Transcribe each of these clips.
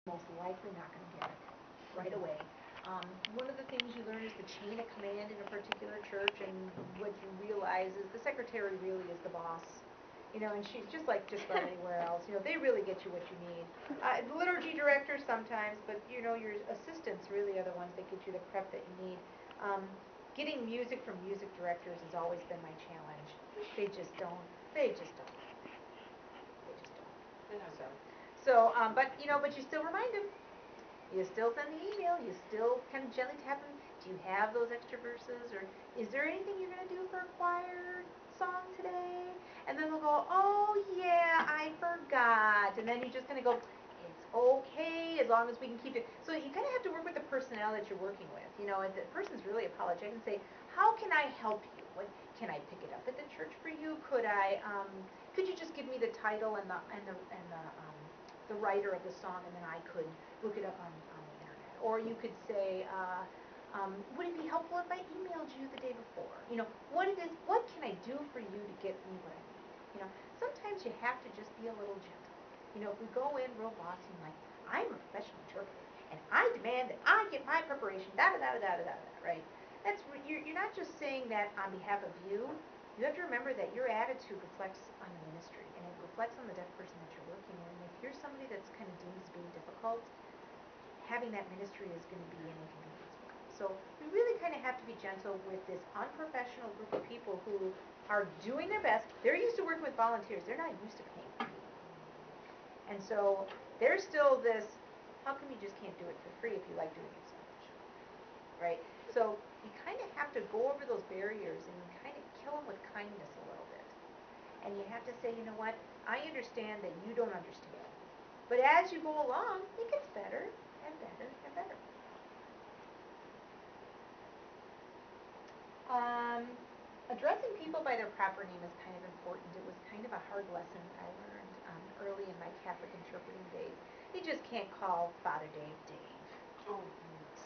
most likely not going to get it right away. One of the things you learn is the chain of command in a particular church, and what you realize is the secretary really is the boss. And she's just like anywhere else. They really get you what you need. The liturgy director sometimes, but your assistants really are the ones that get you the prep that you need. Um, Getting music from music directors has always been my challenge. They just don't. They just don't. They just don't. But you still remind them. You still send the email. You still kind of gently tap them. Do you have those extra verses? Or is there anything you're going to do for a choir song today? And then they'll go, oh, yeah, I forgot. And then you're just going to go, it's okay as long as we can keep it. So you kind of have to work with the personnel that you're working with. And the person's really apologetic and say, how can I help you? Can I pick it up at the church for you? Could you just give me the title and the writer of the song, and then I could look it up on the internet. Or you could say, would it be helpful if I emailed you the day before? What can I do for you to get me what I need? Sometimes you have to just be a little gentle. If we go in real bossy and like, I'm a professional interpreter, and I demand that I get my preparation, da da da da da da da, right? You're not just saying that on behalf of you. You have to remember that your attitude reflects on the ministry, and it reflects on the deaf person that you're working with. And if you're somebody that's kind of deemed as being difficult, having that ministry is going to be an inconvenience for them. So we really kind of have to be gentle with this unprofessional group of people who are doing their best. They're used to working with volunteers. They're not used to paying people. And so there's still this, how come you just can't do it for free if you like doing it so much? Right? So you kind of have to go over those barriers and kind of kill them with kindness a little bit. And you have to say, you know what, I understand that you don't understand. But as you go along, it gets better and better and better. Addressing people by their proper name is kind of important. It was kind of a hard lesson I learned early in my Catholic interpreting days. You just can't call Father Dave Dave. Oh.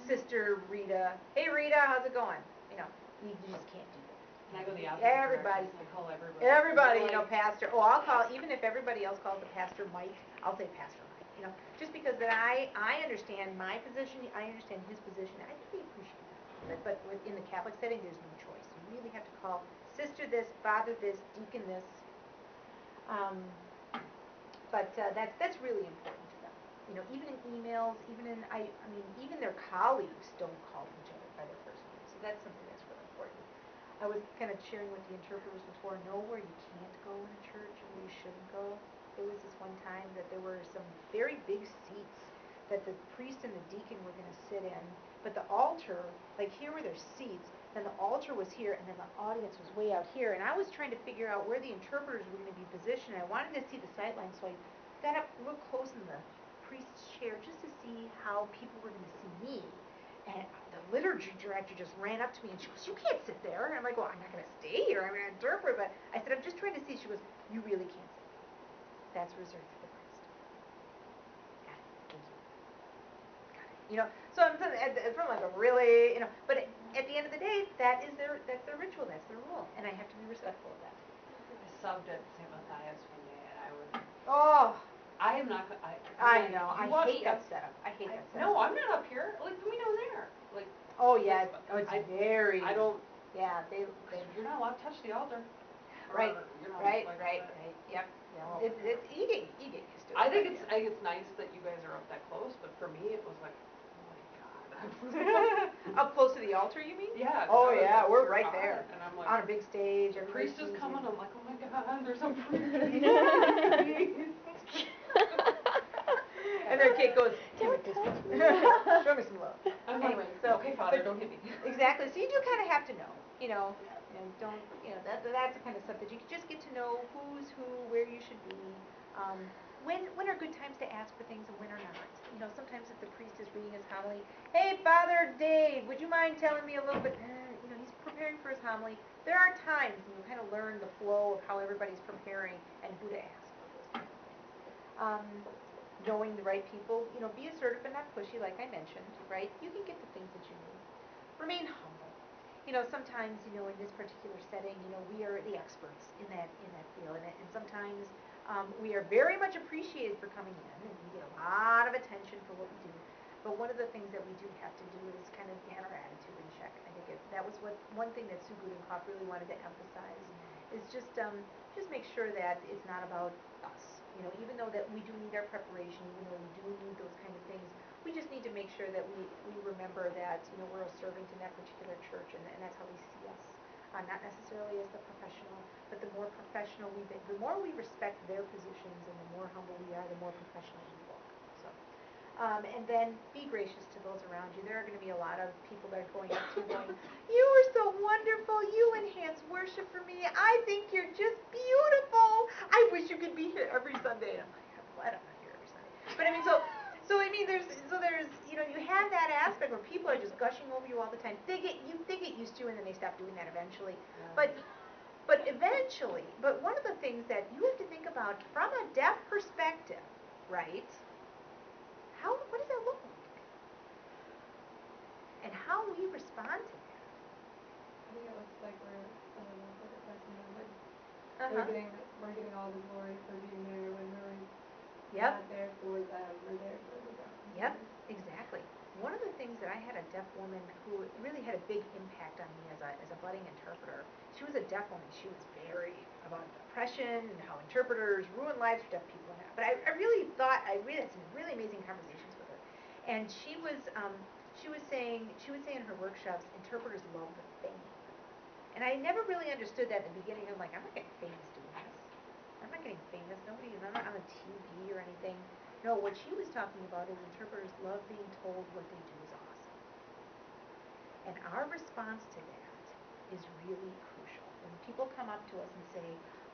Sister Rita, hey Rita, how's it going? You just can't do that. And I go the opposite Everybody. I call everybody. Everybody, pastor. Oh, I'll call, even if everybody else calls the pastor Mike, I'll say Pastor Mike. Just because that I understand my position, I understand his position. I think they appreciate that. But in the Catholic setting, there's no choice. You really have to call sister this, father this, deacon this. But that's really important to them. Even in emails, even their colleagues don't call each other by their first name. So that's something that's really important. I was kind of sharing with the interpreters before, know where you can't go in a church and where you shouldn't go. There was this one time that there were some very big seats that the priest and the deacon were going to sit in, but the altar, like here were their seats, then the altar was here, and then the audience was way out here, and I was trying to figure out where the interpreters were going to be positioned. I wanted to see the sidelines, so I got up real close in the priest's chair just to see how people were going to see me. And the liturgy director just ran up to me and she goes, you can't sit there. And I'm like, well, I'm not going to stay here. I'm going to interpret. But I said, I'm just trying to see. She goes, you really can't sit there. That's reserved for the priest. Got it. Thank you. Got it. So I'm from like a really, but at the end of the day, that's their ritual. That's their rule. And I have to be respectful of that. I subbed at St. Matthias one day and I was... Oh. I am not. I know. I hate that setup. I hate that setup. No, I'm not up here. Like, put me down there. Like. Oh yeah. It's very. I don't. Yeah, they. You're not allowed to touch the altar. Right. Right. Yep. No. It's eating used to it. I think it's nice that you guys are up that close, but for me it was like, oh my god. Up close to the altar, you mean? Yeah. Oh yeah, we're right there. And I'm like, on a big stage. The priest is coming. I'm like, oh my god, there's a priest. And their kid goes, don't touch me. Show me some love. Anyway, okay, Father, don't hit me. Exactly. So you do kind of have to know, and don't, that's the kind of stuff that you can just get to know who's who, where you should be. When are good times to ask for things and when are not? Sometimes if the priest is reading his homily, hey, Father Dave, would you mind telling me a little bit? He's preparing for his homily. There are times when you kind of learn the flow of how everybody's preparing and who to ask for those kind of things. Knowing the right people, be assertive but not pushy, like I mentioned, right? You can get the things that you need. Remain humble. Sometimes, in this particular setting, we are the experts in that field, and sometimes we are very much appreciated for coming in, and we get a lot of attention for But one of the things that we do have to do is kind of get our attitude in check. I think that was one thing that Sue Gudenkauf really wanted to emphasize is just make sure that it's not about us. Even though that we do need our preparation, even though we do need those kind of things, we just need to make sure that we remember that we're a servant in that particular church, and that's how they see us. Not necessarily as the professional, but the more professional the more we respect their positions, and the more humble we are, the more professional we look. So. And then be gracious to those around you. There are going to be a lot of people that are going up to you going, you are so wonderful. You enhance worship for me. I think you're just beautiful. I wish you could be here every Sunday. And I'm like, I'm glad I'm not here every Sunday. But I mean, there's you have that aspect where people are just gushing over you all the time. They get used to, and then they stop doing that eventually. But one of the things that you have to think about from a deaf perspective, right? What does that look like? And how we respond to that. I think it looks like we're like a person like Uh-huh. we're getting all the glory for being there when we're Yep. not there for them, we're there for the God. Yep, exactly. One of the things that I had a deaf woman who really had a big impact on me as a budding interpreter. She was a deaf woman. She was very about oppression and how interpreters ruin lives for deaf people and that. But I really had some really amazing conversations with her. And she would say in her workshops, interpreters love the fame. And I never really understood that in the beginning. I'm like, I'm not getting famous doing this. I'm not getting famous. I'm not on TV or anything. No, what she was talking about is interpreters love being told what they do is awesome. And our response to that is really crucial. When people come up to us and say,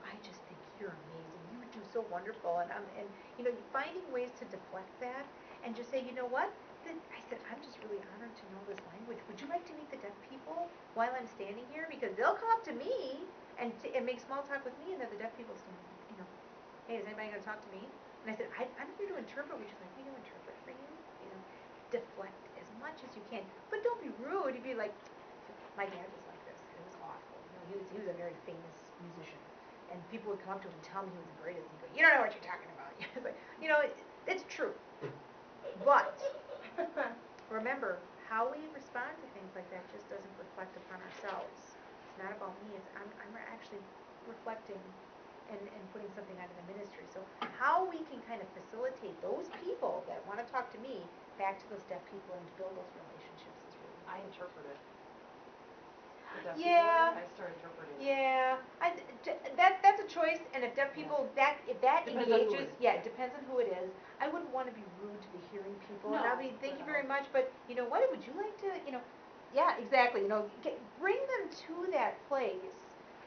I just think you're amazing. You do so wonderful. And finding ways to deflect that and just say, you know what? I said, I'm just really honored to know this language. Would you like to meet the deaf people while I'm standing here? Because they'll come up to me and make small talk with me, and then the deaf people stand, hey, is anybody going to talk to me? And I said, I'm here to interpret. Would you like me to interpret for you? Deflect as much as you can. But don't be rude. You'd be like, my dad was like this. It was awful. He was a very famous musician. And people would come up to him and tell him he was the greatest. And he'd go, you don't know what you're talking about. It's like, it's true. But remember, how we respond to things like that just doesn't reflect upon ourselves. It's not about me. I'm actually reflecting and putting something out in the ministry. So how we can kind of facilitate those people that want to talk to me back to those deaf people and to build those relationships is really I interpreted. Yeah. I started interpreting. Yeah, that's a choice, and if deaf people if that Depends on who engages, it is. yeah, it depends on who it is. I wouldn't want to be rude to the hearing people, and I'll No, be thank you but, very much, but you know what? Would you like to, yeah, exactly. Bring them to that place,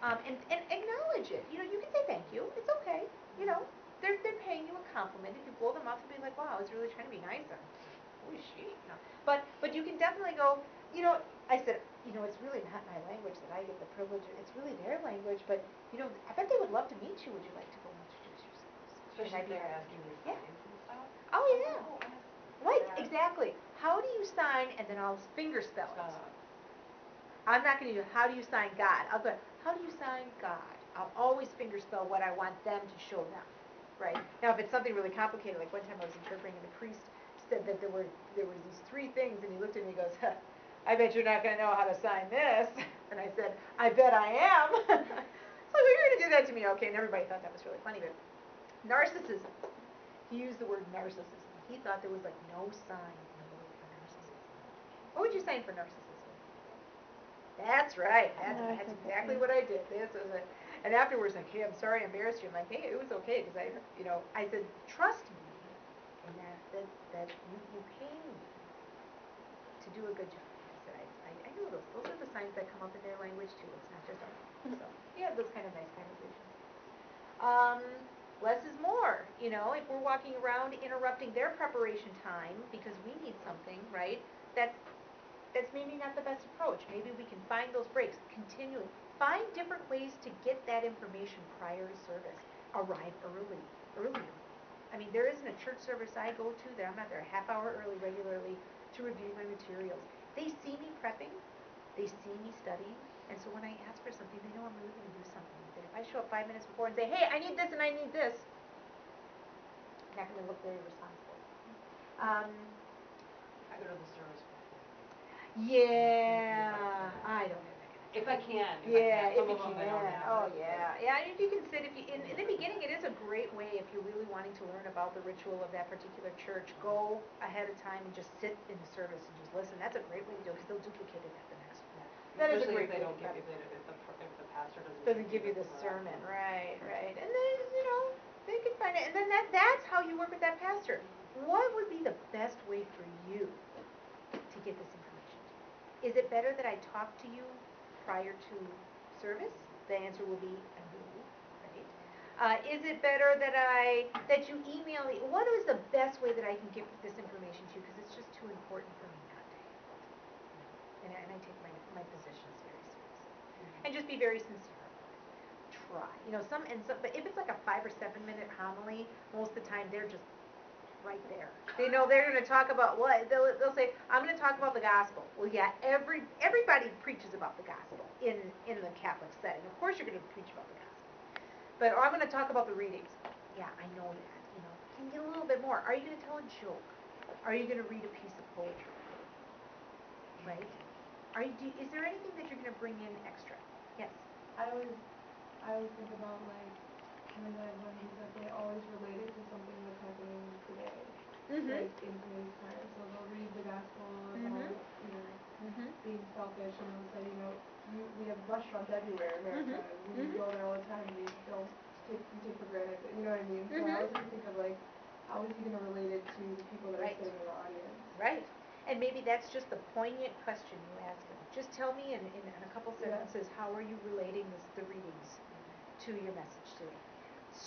and acknowledge it. You can say thank you. It's okay. They're paying you a compliment. If you blow them off and be like, wow, I was really trying to be nice. Who is she? But you can definitely go. I said, it's really not my language that I get the privilege. It's really their language. But I bet they would love to meet you. Would you like to go introduce yourselves? especially if they're asking you Yeah. signs and stuff. Oh yeah. Right. Exactly. How do you sign? And then I'll finger spell it. I'm not going to do how do you sign God. I'll go, how do you sign God? I'll always finger spell what I want them to show them. Right? Now, if it's something really complicated, like one time I was interpreting and the priest said that there were these three things, and he looked at me and goes, I bet you're not going to know how to sign this. And I said, I bet I am. So you're going to do that to me. Okay, and everybody thought that was really funny. But narcissism. He used the word narcissism. He thought there was like no sign in the world for narcissism. What would you sign for narcissism? That's right. That's exactly what I did. And afterwards, like, hey, I'm sorry I embarrassed you. I'm like, hey, it was okay because I said, trust me, and that you pay me to do a good job. I said, I know those. Those are the signs that come up in their language too. It's not just ours. So yeah, those kind of nice conversations. Less is more. If we're walking around interrupting their preparation time because we need something, right? That's maybe not the best approach. Maybe we can find those breaks continually. Find different ways to get that information prior to service. Arrive earlier. I mean, there isn't a church service I go to that I'm not there a half hour early regularly to review my materials. They see me prepping. They see me studying. And so when I ask for something, they know I'm really going to do something with it. If I show up 5 minutes before and say, hey, I need this and I need this, I'm not going to look very responsible. I go to the service before. Yeah, I don't have that kind of If I can, Yeah, if some you of them can. I don't have. Oh, it, yeah. Yeah, and if you can sit, if you, in the beginning, it is a great way if you're really wanting to learn about the ritual of that particular church. Go ahead of time and just sit in the service and just listen. That's a great way to do it because they'll duplicate it at the next one. That is a Especially great if they way don't to give do it. if the pastor Doesn't give you the sermon, right, right. And then, they can find it. And then that's how you work with that pastor. What would be the best way for you to get this information? Is it better that I talk to you prior to service? The answer will be no, right? Is it better that you email me? What is the best way that I can give this information to you? Because it's just too important for me not to have it. And I take my positions very seriously. And just be very sincere. Try. But if it's like a 5 or 7 minute homily, most of the time they're just right there. They know they're going to talk about what they'll say. I'm going to talk about the gospel. Well, yeah, everybody preaches about the gospel in the Catholic setting. Of course, you're going to preach about the gospel. But I'm going to talk about the readings. Yeah, I know that. Can you get a little bit more? Are you going to tell a joke? Are you going to read a piece of poetry? Right? Is there anything that you're going to bring in extra? Yes. I always think about like my dad when he said they always relate it to something that's happening today. Like in today's time. So they'll read the gospel about, being selfish and they'll say, we have restaurants everywhere in America. We go there all the time. We take for granted. You know what I mean? So I always think of like, how is he going to relate it to the people that are sitting in the audience? Right. And maybe that's just the poignant question you ask him. Just tell me in a couple sentences, how are you relating the readings to your message today?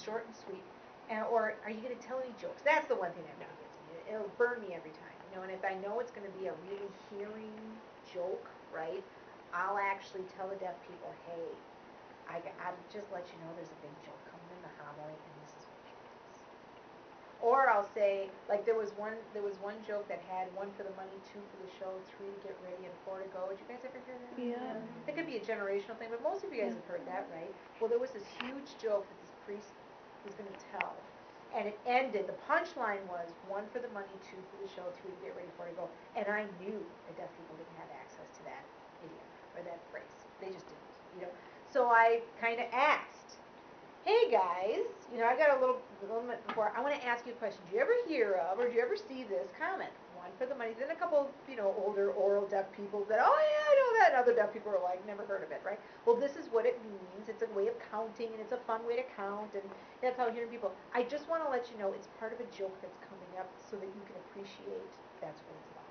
Short and sweet. Or are you going to tell any jokes? That's the one thing that really gets me. It'll burn me every time. And if I know it's going to be a really hearing joke, right, I'll actually tell the deaf people, hey, I'll just let you know there's a big joke coming in the homily, and this is what it is. Or I'll say, like there was one joke that had 1 for the money, 2 for the show, 3 to get ready, and 4 to go. Did you guys ever hear that? Yeah. It could be a generational thing, but most of you guys have heard that, right? Well, there was this huge joke that this priest was going to tell, and it ended. The punchline was 1 for the money, 2 for the show, 3 to get ready, 4 to go. And I knew the deaf people didn't have access to that idiom or that phrase. They just didn't, So I kind of asked, hey guys, I got a little bit before. I want to ask you a question. Do you ever hear of, or do you ever see this comment? 1 for the money. Then a couple, older oral deaf people said, oh yeah, I know that. And other deaf people are like, never heard of it, right? Well, this is what it means. It's a way of counting, and it's a fun way to count, and that's how hearing people. I just want to let you know it's part of a joke that's coming up so that you can appreciate that's what it's about.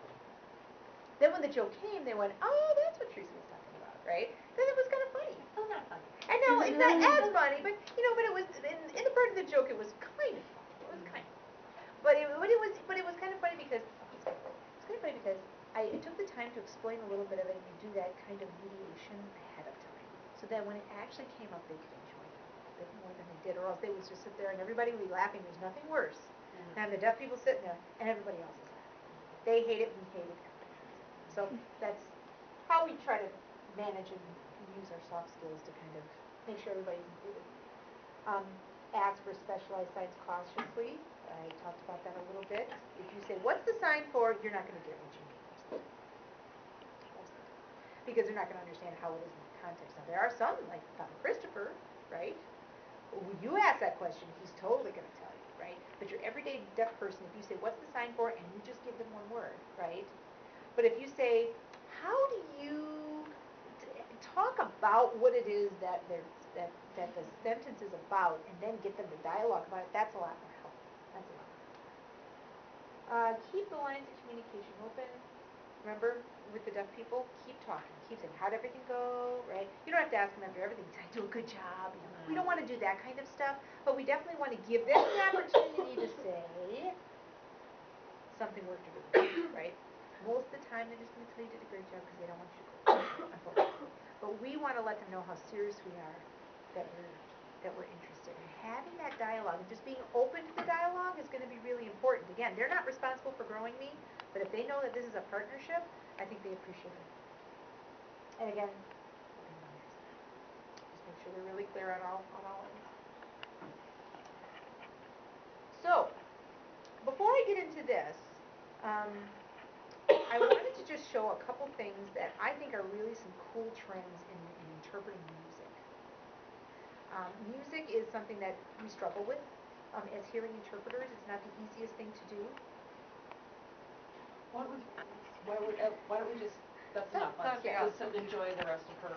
Then when the joke came, they went, oh, that's what Teresa was talking about, right? Then it was kind of funny. Still not funny. I know it's not as funny, but but it was in the part of the joke. It was kind of funny. It was kind of, but it was kind of funny because it's kind of funny because I took the time to explain a little bit of it, and you do that kind of mediation ahead of time, so that when it actually came up, they could enjoy it a bit more than they did, or else they would just sit there and everybody would be laughing. There's nothing worse than the deaf people sitting there and everybody else is laughing. They hate it, we hate it. So that's how we try to manage and use our soft skills to kind of make sure everybody's included. Ask for specialized signs cautiously. I talked about that a little bit. If you say, what's the sign for, you're not going to get what you need. Because they're not going to understand how it is in the context. Now, there are some, like Father Christopher, right? When you ask that question, he's totally going to tell you, right? But your everyday deaf person, if you say, what's the sign for, and you just give them one word, right? But if you say, how do you talk about what it is that the sentence is about, and then get them to dialogue about it, that's a lot more helpful. That's a lot more helpful. Keep the lines of communication open. Remember, with the deaf people, keep talking. Keep saying, how'd everything go, right? You don't have to ask them after everything. Say, do a good job. We don't want to do that kind of stuff, but we definitely want to give them the opportunity to say something worked or didn't, right? Most of the time, they're just going to tell you did a great job because they don't want you to quit, unfortunately. But we want to let them know how serious we are, that we're interested. And having that dialogue and just being open to the dialogue is going to be really important. Again, they're not responsible for growing me, but if they know that this is a partnership, I think they appreciate it. And again, just make sure they're really clear on all ends. So, before I get into this, I wanted to just show a couple things that I think are really some cool trends in interpreting music. Music is something that we struggle with as hearing interpreters. It's not the easiest thing to do. Why don't we just, that's enough, let's Okay. just enjoy the rest of her